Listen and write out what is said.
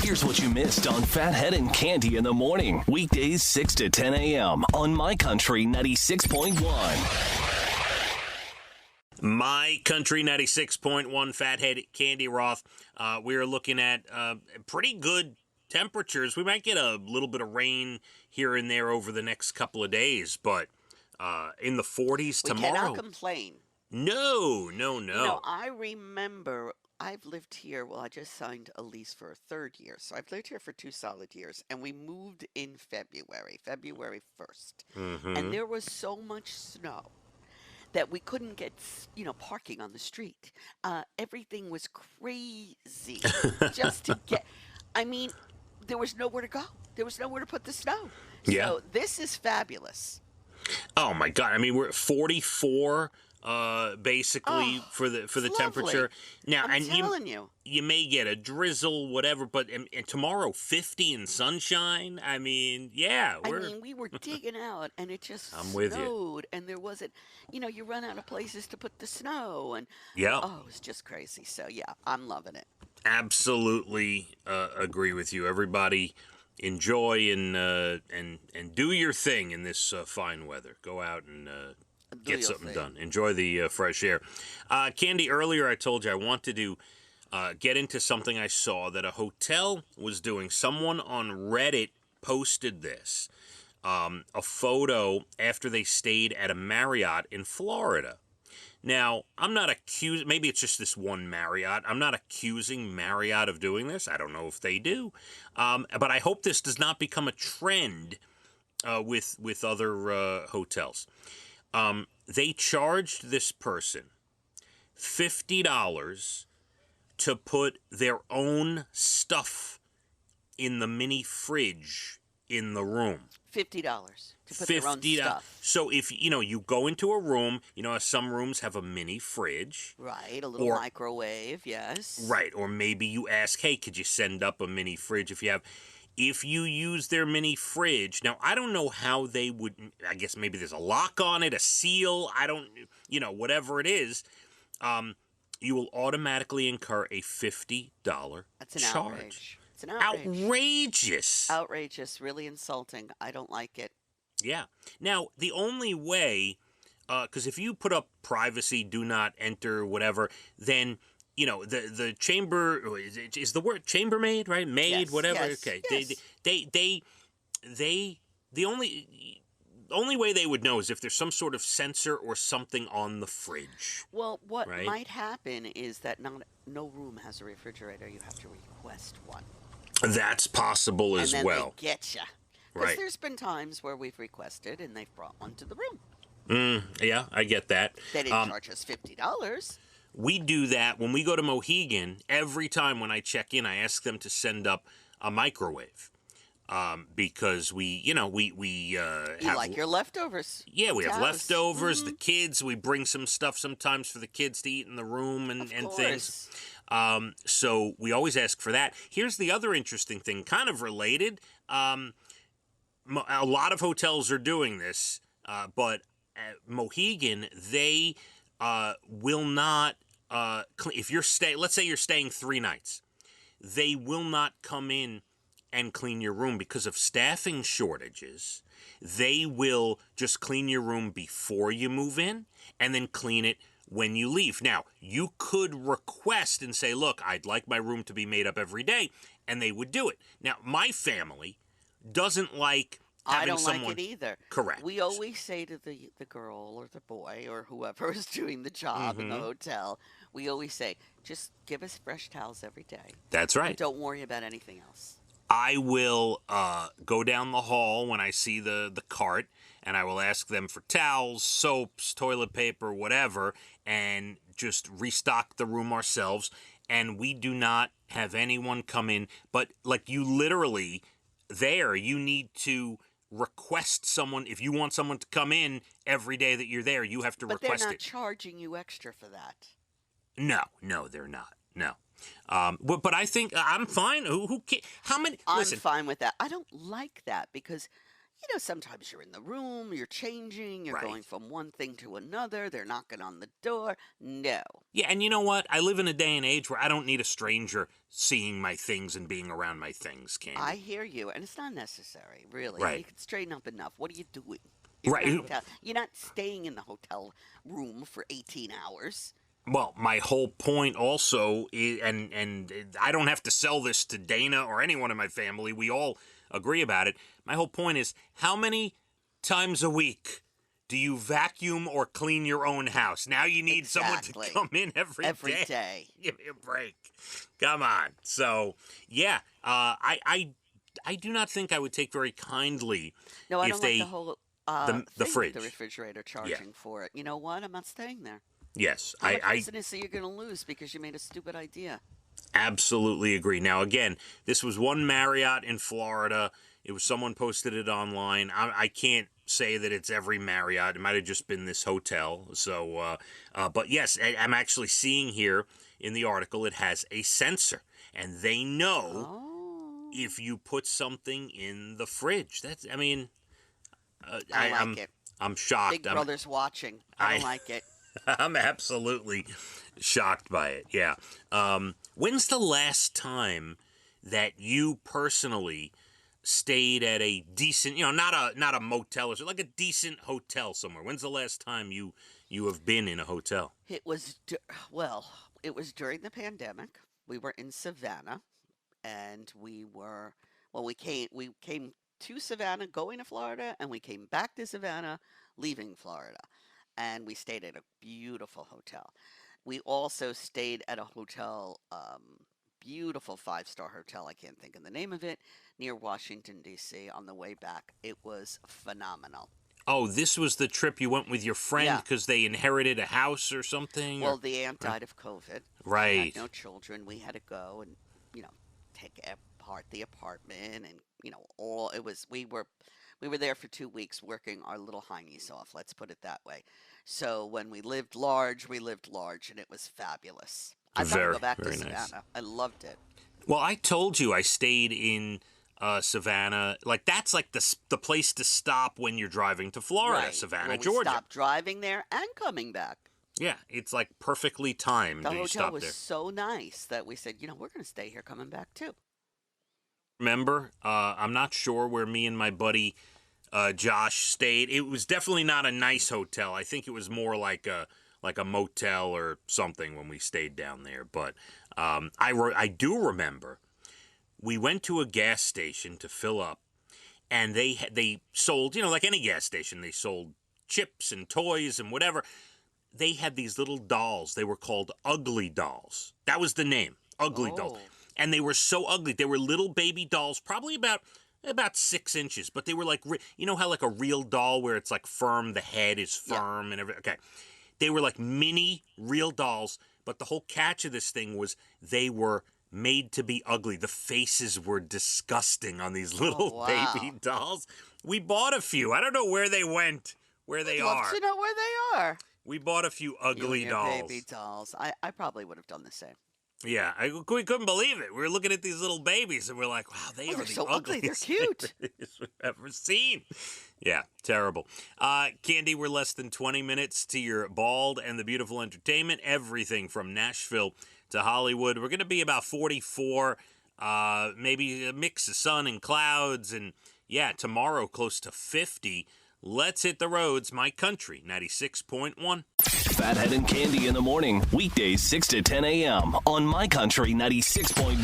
Here's what you missed on Phathead and Cande in the morning. Weekdays 6 to 10 a.m. on My Country 96.1. My Country 96.1, Phathead, Cande Roth. We're looking at pretty good temperatures. We might get a little bit of rain here and there over the next couple of days, but in the 40s tomorrow. We cannot complain. No. You know, I remember I've lived here. Well, I just signed a lease for a third year. So I've lived here for 2 solid years. And we moved in February 1st. Mm-hmm. And there was so much snow that we couldn't get, parking on the street. Everything was crazy just to get. I mean, there was nowhere to go. There was nowhere to put the snow. Yeah. So this is fabulous. Oh my God! I mean, we're at 44, basically for the lovely. temperature now. I'm telling you, you may get a drizzle, whatever, but and tomorrow 50 and sunshine. I mean, yeah, we were digging out, and it just I'm with snowed, and there wasn't. You run out of places to put the snow, and yeah, it was just crazy. So yeah, I'm loving it. Absolutely agree with you. Everybody enjoy and do your thing in this fine weather. Go out and get something done. Enjoy the fresh air. Cande, earlier I told you I wanted to get into something I saw that a hotel was doing. Someone on Reddit posted this, a photo after they stayed at a Marriott in Florida. Now, I'm not accusing, maybe it's just this one Marriott. I'm not accusing Marriott of doing this. I don't know if they do. But I hope this does not become a trend with other hotels. They charged this person $50 to put their own stuff in the mini fridge in the room. $50 to put their own stuff. So if you go into a room, some rooms have a mini fridge, right? A little microwave, yes. Right, or maybe you ask, hey, could you send up a mini fridge if you have? If you use their mini fridge, now I don't know how they would. I guess maybe there's a lock on it, a seal. I don't, whatever it is. You will automatically incur a $50 That's an charge. Outrage. It's an outrage. Outrageous. Outrageous, really insulting. I don't like it. Yeah. Now, the only way, because if you put up privacy, do not enter, whatever, then, the chamber, is the word chambermaid, right? Maid, yes, whatever. Yes, okay. Yes. The only way they would know is if there's some sort of sensor or something on the fridge. Well, what right? might happen is that no room has a refrigerator. You have to request one. That's possible as well. And then they get you. Because Right. there's been times where we've requested and they've brought one to the room. Yeah, I get that. They didn't charge us $50. We do that when we go to Mohegan. Every time when I check in, I ask them to send up a microwave. Because we have, like your leftovers. Yeah, we have Tell us. leftovers. Mm-hmm. The kids, we bring some stuff sometimes for the kids to eat in the room and things. So we always ask for that. Here's the other interesting thing, kind of related. A lot of hotels are doing this, but at Mohegan, they will not, if you're let's say you're staying 3 nights, they will not come in and clean your room because of staffing shortages. They will just clean your room before you move in and then clean it when you leave. Now, you could request and say, look, I'd like my room to be made up every day, and they would do it. Now, my family doesn't like having someone... I don't like it either. Correct. We always say to the girl or the boy or whoever is doing the job in the hotel, we always say, just give us fresh towels every day. That's right. And don't worry about anything else. I will go down the hall when I see the cart, and I will ask them for towels, soaps, toilet paper, whatever, and just restock the room ourselves. And we do not have anyone come in. But, like, you literally, you need to request someone. If you want someone to come in every day that you're there, you have to request it. But they're not charging you extra for that. No, they're not. No. But I think I'm fine. Who how many? I'm Listen. fine with that. I don't like that because, sometimes you're in the room, you're changing, you're Right. going from one thing to another, they're knocking on the door. No. Yeah, and you know what? I live in a day and age where I don't need a stranger seeing my things and being around my things, Candy. I hear you, and it's not necessary, really. Right. You can straighten up enough. What are you doing? Right. You're not staying in the hotel room for 18 hours. Well, my whole point also is, and I don't have to sell this to Dana or anyone in my family. We all agree about it. My whole point is, how many times a week do you vacuum or clean your own house? Now you need someone to come in every day. Give me a break. Come on. So, yeah, I do not think I would take very kindly No, I if don't they like the whole the thing with fridge. the refrigerator charging for it. You know what? I'm not staying there. Yes, How much business are you going to lose because you made a stupid idea? absolutely agree. Now, again, this was one Marriott in Florida. It was someone posted it online. I can't say that it's every Marriott. It might have just been this hotel. So, but yes, I'm actually seeing here in the article it has a sensor, and they know if you put something in the fridge. That's, I mean, I like it. I'm shocked. Big Brother's watching. I don't like it. I'm absolutely shocked by it. Yeah. When's the last time that you personally stayed at a decent, not a motel or something, like a decent hotel somewhere? When's the last time you have been in a hotel? It was it was during the pandemic. We were in Savannah, and we came to Savannah going to Florida, and we came back to Savannah leaving Florida. And we stayed at a beautiful hotel. We also stayed at a hotel, beautiful 5-star hotel. I can't think of the name of it, near Washington, D.C. on the way back. It was phenomenal. Oh, this was the trip you went with your friend because they inherited a house or something? Well, the aunt died of COVID. Right. She had no children. We had to go and, take apart the apartment and, we were there for 2 weeks working our little heinies off, let's put it that way. So when we lived large, and it was fabulous. I'd love to go back to Savannah. Nice. I loved it. Well, I told you I stayed in Savannah. Like, that's like the place to stop when you're driving to Florida, right. Savannah, we Georgia. Stopped driving there and coming back. Yeah, it's like perfectly timed. The hotel was so nice that we said, we're going to stay here coming back too. Remember, I'm not sure where me and my buddy Josh stayed. It was definitely not a nice hotel. I think it was more like a motel or something when we stayed down there. But I do remember we went to a gas station to fill up, and they sold, like any gas station, they sold chips and toys and whatever. They had these little dolls. They were called Ugly Dolls. That was the name, Ugly Dolls. And they were so ugly. They were little baby dolls, probably about 6 inches, but they were like, how like a real doll where it's like firm, the head is firm and everything. Okay. They were like mini real dolls, but the whole catch of this thing was they were made to be ugly. The faces were disgusting on these little baby dolls. We bought a few. I don't know where they went, where they are. I'd love to know where they are. We bought a few ugly dolls. Baby dolls. I probably would have done the same. Yeah, we couldn't believe it. We were looking at these little babies, and we're like, wow, they are the so ugly. They're cute. We've ever seen. Yeah, terrible. Candy, we're less than 20 minutes to your Bald and the Beautiful entertainment. Everything from Nashville to Hollywood. We're going to be about 44, maybe a mix of sun and clouds. And, yeah, tomorrow close to 50. Let's hit the roads. My Country, 96.1. Phathead and Cande in the morning. Weekdays 6 to 10 a.m. on My Country 96.1.